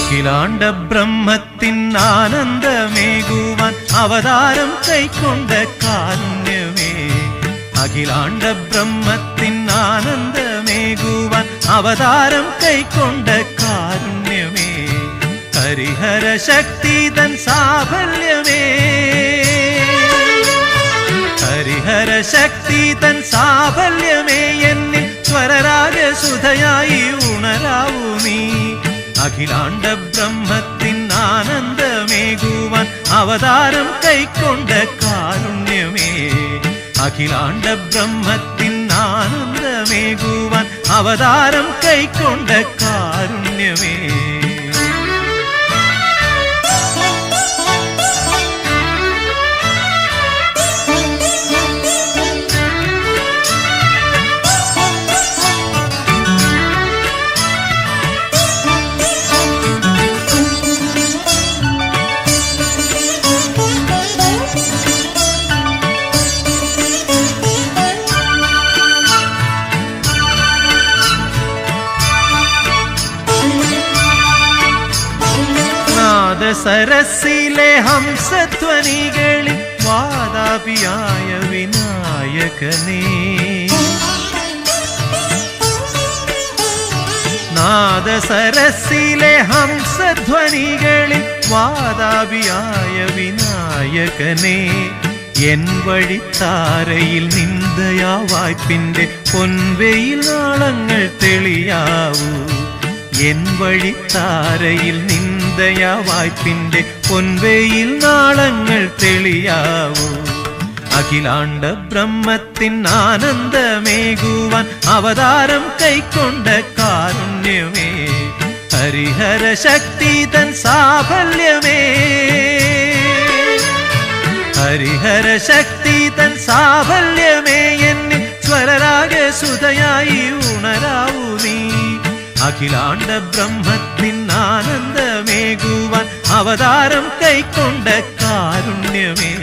അഖിലാണ്ട ബ്രഹ്മത്തിൻ ആനന്ദമേകുവാൻ അവതാരം കൈക്കൊണ്ട കാരുണ്യമേ. അഖിലാണ്ട ബ്രഹ്മത്തിൻ ആനന്ദമേകുവാൻ അവതാരം കൈക്കൊണ്ട കാരുണ്യമേ. ഹരിഹര ശക്തി തൻ സാഫല്യമേ. ഹരിഹര ശക്തി തൻ സാഫല്യമേ. എന്നിൽ സ്വരരാഗസുധയായി ഉണരാവൂ നീ. അഖിലാണ്ട ബ്രഹ്മത്തിൻ ആനന്ദമേകുവാൻ അവതാരം കൈക്കൊണ്ട കാരുണ്യമേ. അഖിലാണ്ട ബ്രഹ്മത്തിൻ ആനന്ദമേകുവാൻ അവതാരം കൈക്കൊണ്ട കാരുണ്യമേ. സരസിലെ ഹംസധ്വനികളിൽ വാതാപിയായ വിനായകനേ. നാദസരസിലെ ഹംസധ്വനികളിൽ വാതാപിയായ വിനായകനേ. എൻ വഴിത്താരയിൽ നിന്ദയാ വായ്പിന്റെ പൊൻവെയിൽ നാളങ്ങൾ തെളിയാവൂ. എൻ വഴിത്താരയിൽ നിന്ദയാ വായ്പിന്റെ പൊൻവെയിൽ നാളങ്ങൾ തെളിയാവൂ. അഖിലാണ്ട ബ്രഹ്മത്തിൻ ആനന്ദമേകുവാൻ അവതാരം കൈക്കൊണ്ട കാരുണ്യമേ. ഹരിഹര ശക്തി തൻ സാഫല്യമേ. ഹരിഹര ശക്തി തൻ സാഫല്യമേ. എന്നിൽ സ്വരരാഗസുധയായി ഉണരാവൂ നീ. അഖിലാണ്ട ബ്രഹ്മത്തിൻ ആനന്ദമേകുവാൻ അവതാരം കൈക്കൊണ്ട കാരുണ്യമേ.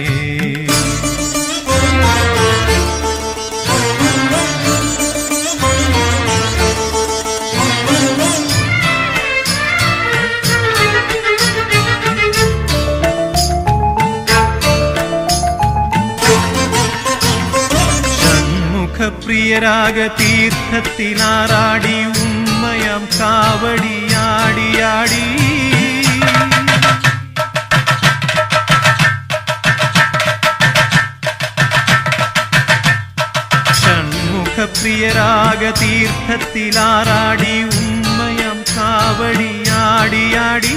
ഷൺമുഖപ്രിയരാഗ തീർത്ഥത്തിലാറാടി ഉമ്മയാം കാവടിയാടിയാടി. ഷൺമുഖപ്രിയരാഗ തീർത്ഥത്തിലാറാടി ഉമ്മയാം കാവടിയാടിയാടി.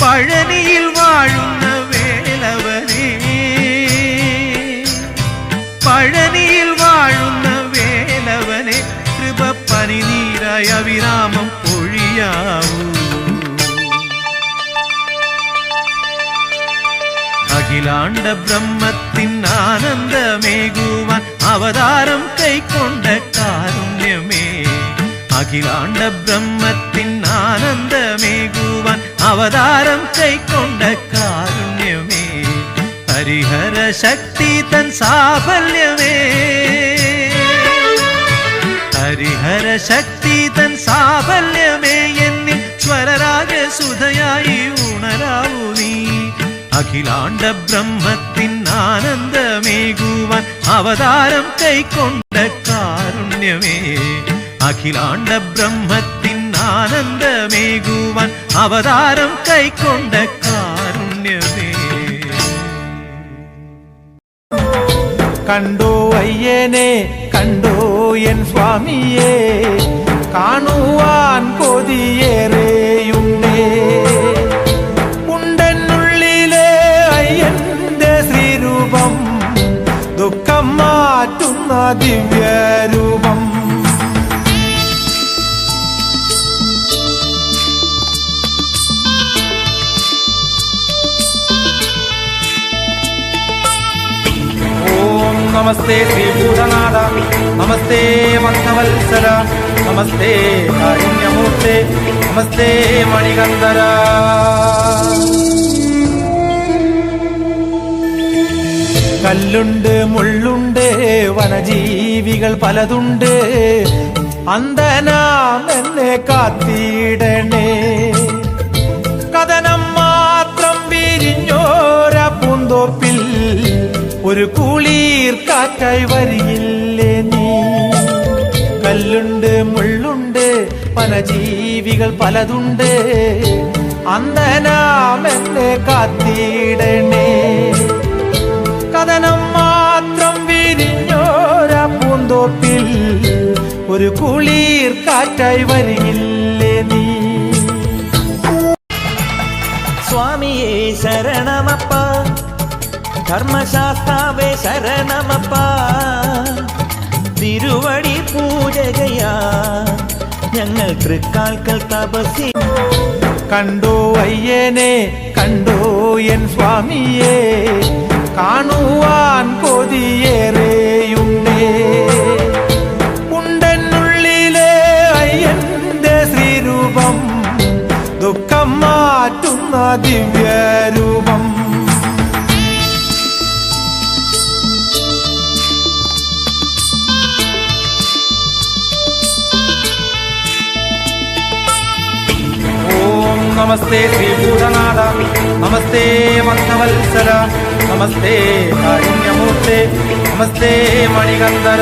പഴനിയിൽ വാഴുന്ന വേലവനേ. പഴനിയിൽ വാഴുന്ന വേലവനെ. കൃപ പനിനീരായ വിരാമം പൊഴിയാവൂ. അഖിലാണ്ട ബ്രഹ്മത്തിൻ ആനന്ദമേകുവാൻ അവതാരം കൈക്കൊണ്ട കാരുണ്യമേ. അഖിലാണ്ട ബ്രഹ്മത്തിൻ ആനന്ദമേകുവാൻ അവതാരം കൈക്കൊണ്ട കാരുണ്യമേ. ഹരിഹര ശക്തി തൻ സാഫല്യമേ. ഹരിഹര ശക്തി തൻ സാഫല്യമേ. എന്നിൽ സ്വരരാഗസുധയായി ഉണരാവൂ നീ. അഖിലാണ്ട ബ്രഹ്മത്തിൻ ആനന്ദമേകുവാൻ അവതാരം കൈക്കൊണ്ട കാരുണ്യമേ. അഖിലാണ്ട ബ്രഹ്മത്തിൻ ആനന്ദമേകുവാൻ അവതാരം കൈക്കൊണ്ട കാരുണ്യമേ. കണ്ടോ അയ്യനെ കണ്ടോ എൻ സ്വാമിയെ, കാണുവാൻ കൊതിയേറെയുണ്ടേ. ഉണ്ടെന്നുള്ളിലെ അയ്യന്റെ ശ്രീരൂപം, ദുഃഖം മാറ്റുന്ന ദിവ്യരൂപം. നമസ്തേ ശ്രീഭൂതനാഥ, നമസ്തേ ഭക്തവത്സല, നമസ്തേ കാരുണ്യമൂർത്തേ, നമസ്തേ മണികന്ധര. കല്ലുണ്ട് മുള്ളുണ്ട് വനജീവികൾ പലതുണ്ട്, അന്ധനാം എന്നെ കാത്തിടണേ. കാറ്റായി വരികില്ലേ നീ? കല്ലുണ്ട് മുള്ളുണ്ട് വനജീവികൾ പലതുണ്ട്, അന്ധനാം എന്നെ കാത്തിടണേ. കഥനം മാത്രം വിരിഞ്ഞോര പൂന്തോപ്പിൽ ഒരു കുളിർ കാറ്റായി വരികില്ലേ നീ? സ്വാമിയേ ശരണമപ്പ, ധർമ്മശാസ്താവേ ശരണമപ്പ, തിരുവടി പൂജകയാ ഞങ്ങൾ തൃക്കാൽക്കൽ തപസി. കണ്ടോ അയ്യനെ കണ്ടോ എൻ സ്വാമിയെ, കാണുവാൻ കൊതിയേറെയുണ്ടേ. ഉണ്ടെന്നുള്ളിലെ അയ്യന്റെ ശ്രീരൂപം, ദുഃഖം മാറ്റുന്ന ദിവ്യരൂപം. നമസ്തേ ശ്രീഭൂതനാഥ, നമസ്തേ ഭക്തവത്സല, നമസ്തേ കാരുണ്യമൂർത്തേ, നമസ്തേ മണികന്ധര.